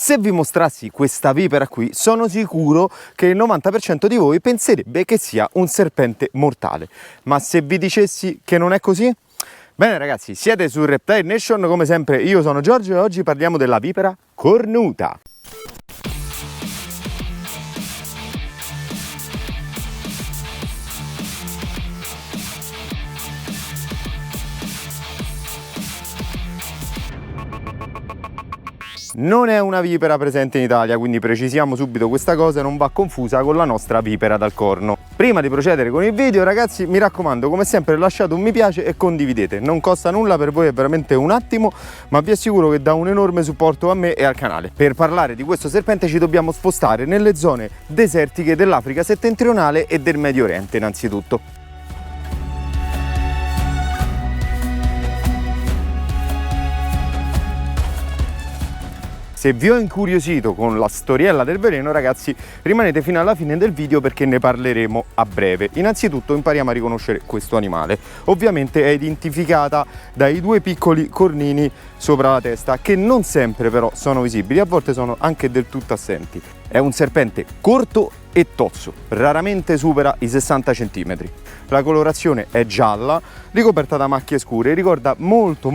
Se vi mostrassi questa vipera qui, sono sicuro che il 90% di voi penserebbe che sia un serpente mortale. Ma se vi dicessi che non è così? Bene ragazzi, siete su Reptile Nation, come sempre io sono Giorgio e oggi parliamo della vipera cornuta. Non è una vipera presente in Italia, quindi precisiamo subito questa cosa e non va confusa con la nostra vipera dal corno. Prima di procedere con il video ragazzi, mi raccomando, come sempre lasciate un mi piace e condividete, non costa nulla per voi, è veramente un attimo, ma vi assicuro che dà un enorme supporto a me e al canale. Per parlare di questo serpente ci dobbiamo spostare nelle zone desertiche dell'Africa settentrionale e del Medio Oriente innanzitutto. Se vi ho incuriosito con la storiella del veleno ragazzi, rimanete fino alla fine del video perché ne parleremo a breve. Innanzitutto impariamo a riconoscere questo animale. Ovviamente è identificata dai due piccoli cornini sopra la testa che non sempre però sono visibili, a volte sono anche del tutto assenti. È un serpente corto e tozzo, raramente supera i 60 cm. La colorazione è gialla, ricoperta da macchie scure, ricorda molto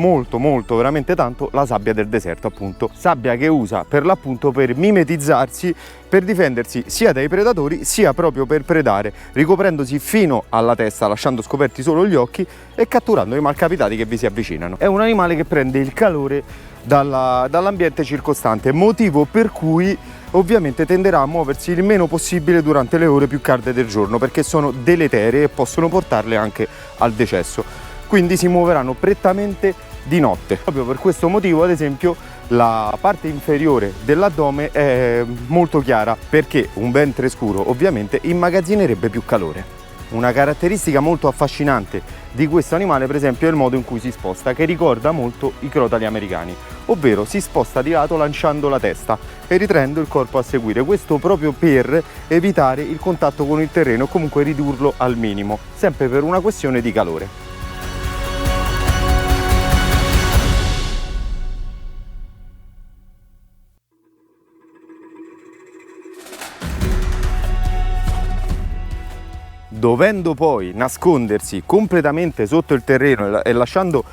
veramente tanto la sabbia del deserto, appunto. Sabbia che usa per l'appunto per mimetizzarsi, per difendersi sia dai predatori sia proprio per predare, ricoprendosi fino alla testa, lasciando scoperti solo gli occhi e catturando i malcapitati che vi si avvicinano. È un animale che prende il calore dall'ambiente circostante, motivo per cui ovviamente tenderà a muoversi il meno possibile durante le ore più calde del giorno, perché sono deleterie e possono portarle anche al decesso. Quindi si muoveranno prettamente di notte. Proprio per questo motivo, ad esempio, la parte inferiore dell'addome è molto chiara, perché un ventre scuro ovviamente immagazzinerebbe più calore. Una caratteristica molto affascinante di questo animale, per esempio, è il modo in cui si sposta, che ricorda molto i crotali americani, ovvero si sposta di lato lanciando la testa e ritraendo il corpo a seguire, questo proprio per evitare il contatto con il terreno e comunque ridurlo al minimo, sempre per una questione di calore. Dovendo poi nascondersi completamente sotto il terreno e lasciando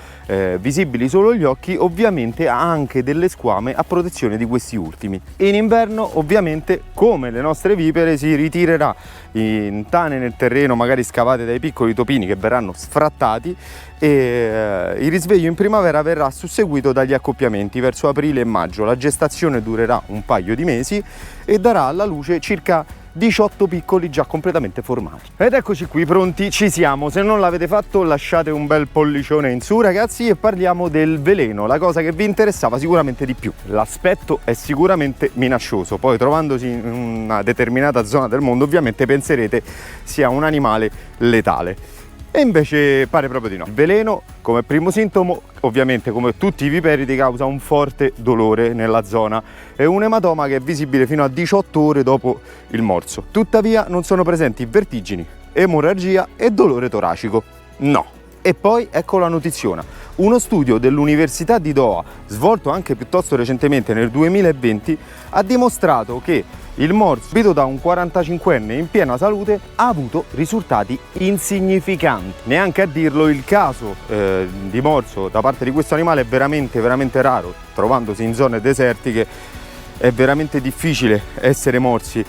visibili solo gli occhi, ovviamente ha anche delle squame a protezione di questi ultimi. In inverno ovviamente, come le nostre vipere, si ritirerà in tane nel terreno, magari scavate dai piccoli topini che verranno sfrattati, e il risveglio in primavera verrà susseguito dagli accoppiamenti verso aprile e maggio. La gestazione durerà un paio di mesi e darà alla luce circa 18 piccoli già completamente formati. Ed eccoci qui, pronti, ci siamo. Se non l'avete fatto lasciate un bel pollicione in su ragazzi e parliamo del veleno, la cosa che vi interessava sicuramente di più. L'aspetto è sicuramente minaccioso, poi trovandosi in una determinata zona del mondo ovviamente penserete sia un animale letale. E invece pare proprio di no. Il veleno, come primo sintomo, ovviamente come tutti i viperidi, causa un forte dolore nella zona e un ematoma che è visibile fino a 18 ore dopo il morso. Tuttavia non sono presenti vertigini, emorragia e dolore toracico. No. E poi ecco la notiziona. Uno studio dell'Università di Doha, svolto anche piuttosto recentemente nel 2020, ha dimostrato che il morso subito da un 45enne in piena salute ha avuto risultati insignificanti. Neanche a dirlo, il caso di morso da parte di questo animale è veramente raro. Trovandosi in zone desertiche è veramente difficile essere morsi.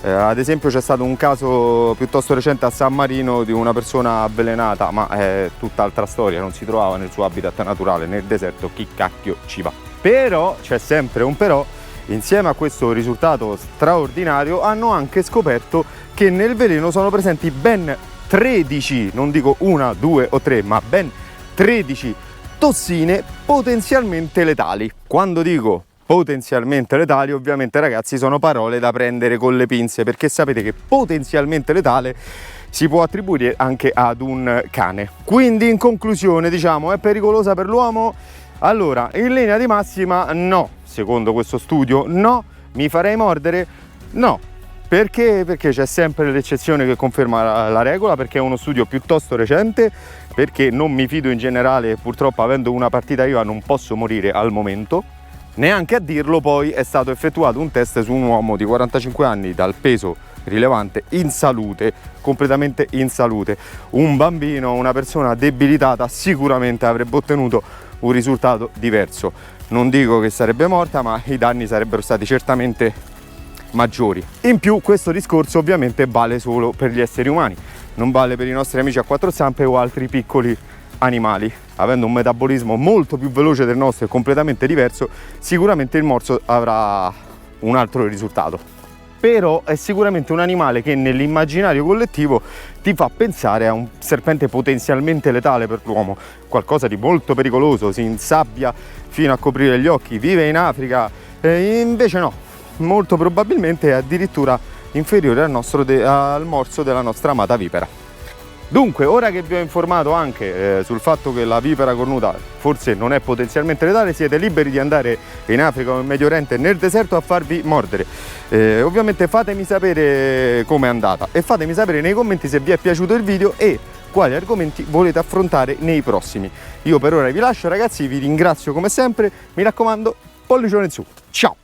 Ad esempio c'è stato un caso piuttosto recente a San Marino di una persona avvelenata, ma è tutt'altra storia, non si trovava nel suo habitat naturale, nel deserto, chi cacchio ci va. Però, c'è sempre un però, insieme a questo risultato straordinario hanno anche scoperto che nel veleno sono presenti ben 13, non dico una, due o tre, ma ben 13 tossine potenzialmente letali. Quando dico potenzialmente letali, ovviamente ragazzi, sono parole da prendere con le pinze, perché sapete che potenzialmente letale si può attribuire anche ad un cane. Quindi in conclusione, diciamo, è pericolosa per l'uomo? Allora, in linea di massima no, secondo questo studio no. Mi farei mordere? No. Perché? Perché c'è sempre l'eccezione che conferma la regola, perché è uno studio piuttosto recente, perché non mi fido in generale e purtroppo avendo una partita IVA non posso morire al momento. Neanche a dirlo poi è stato effettuato un test su un uomo di 45 anni dal peso rilevante, in salute, completamente in salute. Un bambino, una persona debilitata sicuramente avrebbe ottenuto un risultato diverso. Non dico che sarebbe morta, ma i danni sarebbero stati certamente maggiori. In più questo discorso ovviamente vale solo per gli esseri umani, non vale per i nostri amici a quattro zampe o altri piccoli animali. Avendo un metabolismo molto più veloce del nostro e completamente diverso, sicuramente il morso avrà un altro risultato. Però è sicuramente un animale che nell'immaginario collettivo ti fa pensare a un serpente potenzialmente letale per l'uomo, qualcosa di molto pericoloso, si insabbia fino a coprire gli occhi, vive in Africa, invece no, molto probabilmente è addirittura inferiore al morso della nostra amata vipera. Dunque, ora che vi ho informato anche sul fatto che la vipera cornuta forse non è potenzialmente letale, siete liberi di andare in Africa o in Medio Oriente, nel deserto, a farvi mordere. Ovviamente fatemi sapere com'è andata e fatemi sapere nei commenti se vi è piaciuto il video e quali argomenti volete affrontare nei prossimi. Io per ora vi lascio ragazzi, vi ringrazio come sempre, mi raccomando, pollicione in su, ciao!